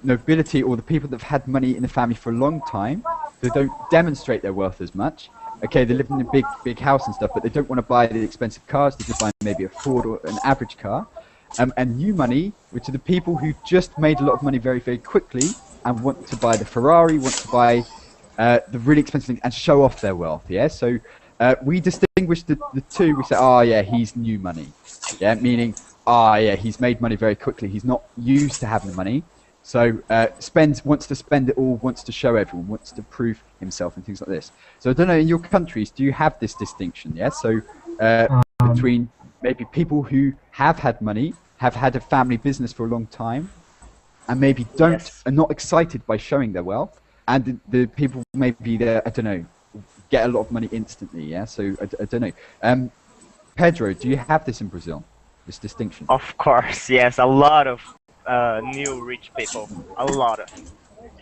nobility or the people that have had money in the family for a long time. They don't demonstrate their wealth as much. Okay, they live in a big house and stuff, but they don't want to buy the expensive cars. They just buy maybe a Ford or an average car. And new money, which are the people who just made a lot of money very quickly and want to buy the Ferrari, want to buy the really expensive things and show off their wealth. Yeah, so we distinguish the two. We say, oh yeah, he's new money. Yeah, meaning, oh yeah, he's made money very quickly. He's not used to having the money. So wants to spend it all, wants to show everyone, wants to prove himself and things like this. So I don't know, in your countries, do you have this distinction? Yeah, so between maybe people who have had money, have had a family business for a long time, and maybe are not excited by showing their wealth, and the people maybe that, I don't know, get a lot of money instantly. Yeah, so I don't know. Pedro, do you have this in Brazil? This distinction? Of course, yes, a lot of new rich people, a lot of,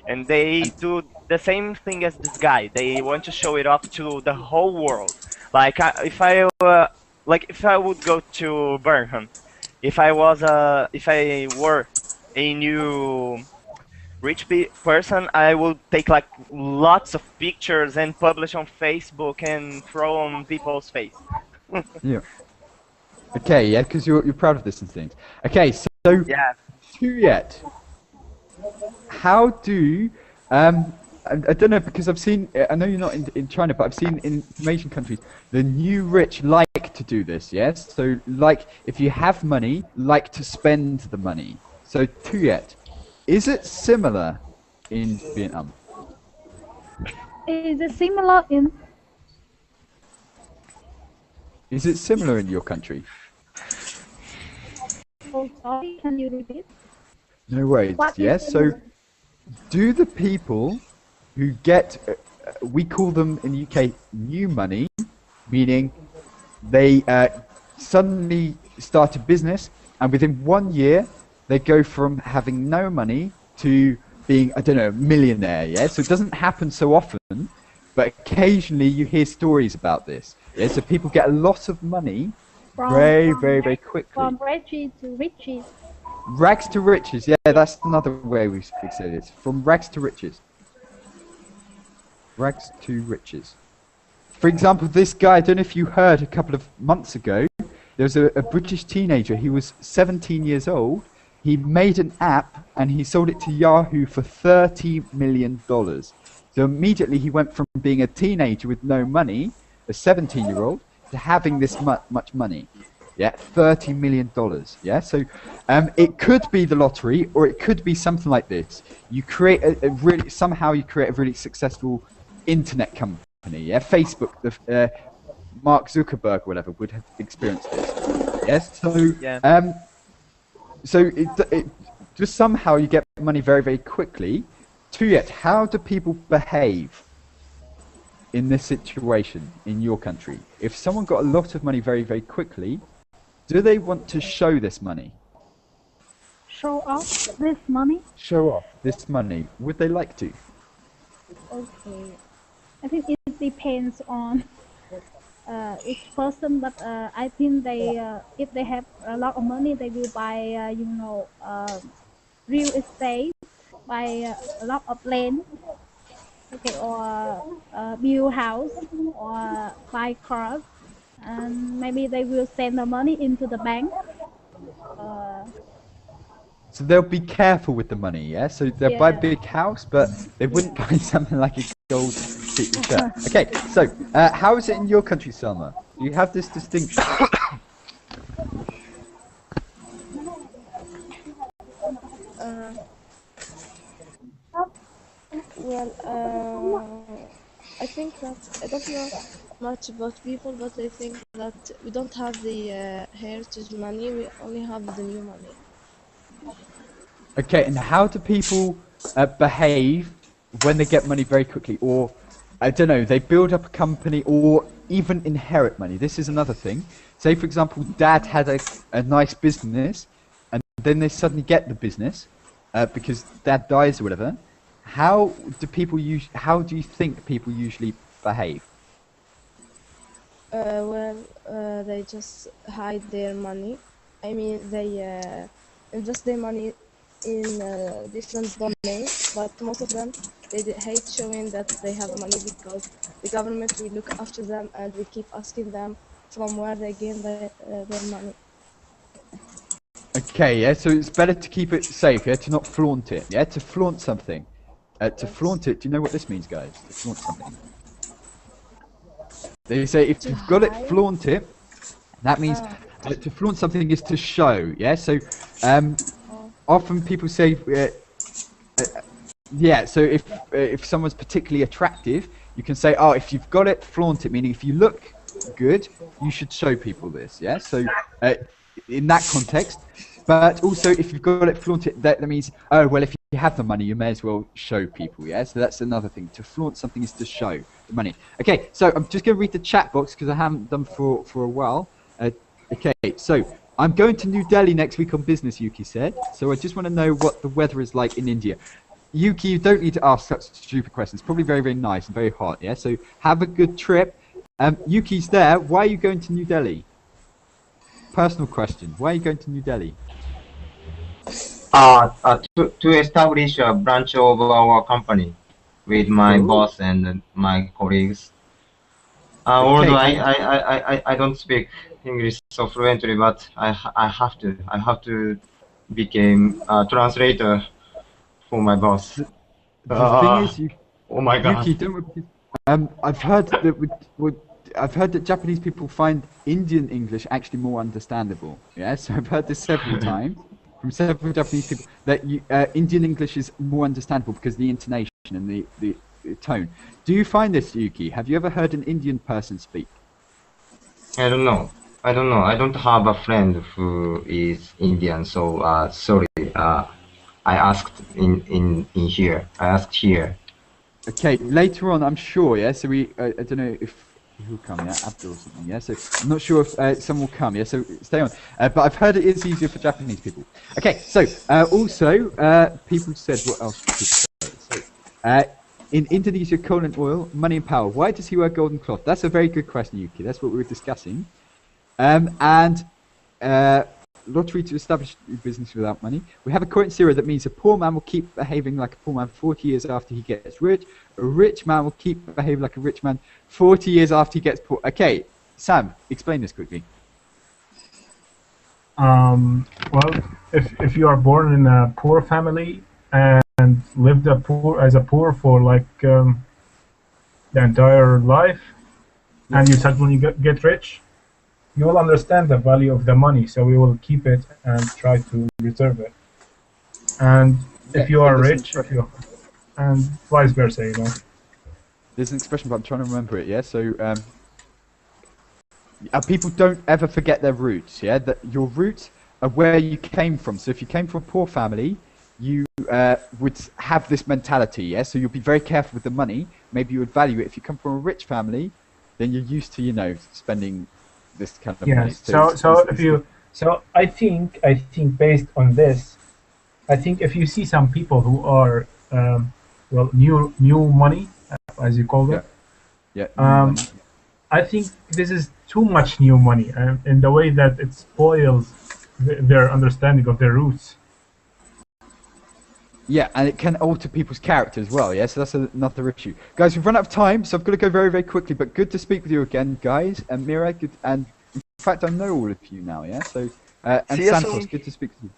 and they do the same thing as this guy. They want to show it off to the whole world. Like if I would go to Birmingham, if I were a new rich person, I would take like lots of pictures and publish on Facebook and throw on people's face. Yeah. Okay, yeah, because you're proud of this and things. Okay, so yeah. Juliet, how do I don't know, because I've seen, I know you're not in China, but I've seen in Asian countries the new rich like to do this. Yes, so like if you have money, like to spend the money. So Juliet, is it similar in Vietnam? Is it similar in? Is it similar in your country? Oh, sorry, can you repeat? No worries. Yes. So, do the people who get, we call them in the UK new money, meaning they suddenly start a business, and within 1 year they go from having no money to being, I don't know, a millionaire. Yeah. So it doesn't happen so often, but occasionally you hear stories about this. Yeah. So people get a lot of money very quickly. From riches to riches. Rags to riches, yeah, that's another way we say this. From rags to riches. Rags to riches. For example, this guy, I don't know if you heard a couple of months ago, there was a British teenager, he was 17 years old, he made an app and he sold it to Yahoo for $30 million. So immediately he went from being a teenager with no money, a 17-year-old, to having this much money. Yeah, $30 million. Yeah, so it could be the lottery, or it could be something like this. You create somehow you create a really successful internet company. Yeah, Facebook, Mark Zuckerberg, or whatever, would have experienced this. Yes, so so it just somehow you get money very quickly. Tuyet, how do people behave in this situation in your country? If someone got a lot of money very quickly, do they want to show this money? Show off this money? Show off this money. Would they like to? Okay. I think it depends on each person, but I think they, if they have a lot of money, they will buy, real estate, buy a lot of land, okay, or build house, or buy cars. And maybe they will send the money into the bank. So they'll be careful with the money, yeah? So they'll buy a big house, but they wouldn't buy something like a gold shirt. Okay, so how is it in your country, Selma? Do you have this distinction? I think that I don't know much about people, but I think that we don't have the heritage money, we only have the new money. Okay, and how do people behave when they get money very quickly? Or, I don't know, they build up a company or even inherit money. This is another thing. Say, for example, dad had a nice business and then they suddenly get the business because dad dies or whatever. How do you think people usually behave? They just hide their money. I mean, they invest their money in different domains, but most of them they hate showing that they have money because the government will look after them and we keep asking them from where they gain their money. Okay, yeah, so it's better to keep it safe, yeah, to not flaunt it, yeah, to flaunt something. To flaunt it, do you know what this means, guys? To flaunt something. They say if you've got it, flaunt it. That means to flaunt something is to show, yeah? So often people say, yeah, so if someone's particularly attractive, you can say, oh, if you've got it, flaunt it, meaning if you look good, you should show people this, yeah? So in that context, but also if you've got it, flaunt it, that means, oh, well, if you have the money, you may as well show people, yeah? So that's another thing. To flaunt something is to show the money. Okay, so I'm just going to read the chat box because I haven't done for a while. Okay, so I'm going to New Delhi next week on business, Yuki said. So I just want to know what the weather is like in India. Yuki, you don't need to ask such stupid questions. Probably very, very nice and very hot, yeah? So have a good trip. Yuki's there. Why are you going to New Delhi? Personal question. Why are you going to New Delhi? To establish a branch of our company with my boss and my colleagues. Although I don't speak English so fluently, but I have to become a translator for my boss. The thing is, oh my God. Yuki, I've heard that Japanese people find Indian English actually more understandable. Yeah, so I've heard this several times from several Japanese people that Indian English is more understandable because of the intonation and the tone. Do you find this, Yuki? Have you ever heard an Indian person speak? I don't know. I don't have a friend who is Indian, so sorry. I asked in here. I asked here. Okay, later on, I'm sure. Yeah. So I don't know if who'll come. Yeah, Abdul or something. Yeah. So I'm not sure if someone will come. Yeah. So stay on. But I've heard it is easier for Japanese people. Okay. So also, people said what else? Did people say? So, in Indonesia, coal and oil, money and power. Why does he wear golden cloth? That's a very good question, Yuki. That's what we were discussing. Lottery to establish business without money. We have a quote in Syria that means a poor man will keep behaving like a poor man 40 years after he gets rich. A rich man will keep behaving like a rich man 40 years after he gets poor. Okay, Sam, explain this quickly. Well, if you are born in a poor family and lived as a poor for like the entire life, and you suddenly get rich, you will understand the value of the money, so we will keep it and try to reserve it. And if you are rich, and vice versa, you know. There's an expression, but I'm trying to remember it. Yeah, so people don't ever forget their roots. Yeah, that your roots are where you came from. So if you came from a poor family, you would have this mentality. Yeah, so you'll be very careful with the money. Maybe you would value it. If you come from a rich family, then you're used to, you know, spending this kind of money. So I think based on this, I think if you see some people who are well, new money, as you call it, I think this is too much new money, in the way that it spoils their understanding of their roots. Yeah, and it can alter people's character as well, yeah? So that's another issue. Guys, we've run out of time, so I've got to go very, very quickly, but good to speak with you again, guys. And Mira, good, and in fact, I know all of you now, yeah? So, and Santos, good to speak to you.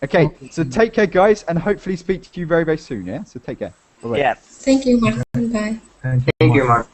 Okay, so take care, guys, and hopefully speak to you very, very soon, yeah? So take care. Bye-bye. Yeah. Thank you, Martin. Bye. Thank you, Mark.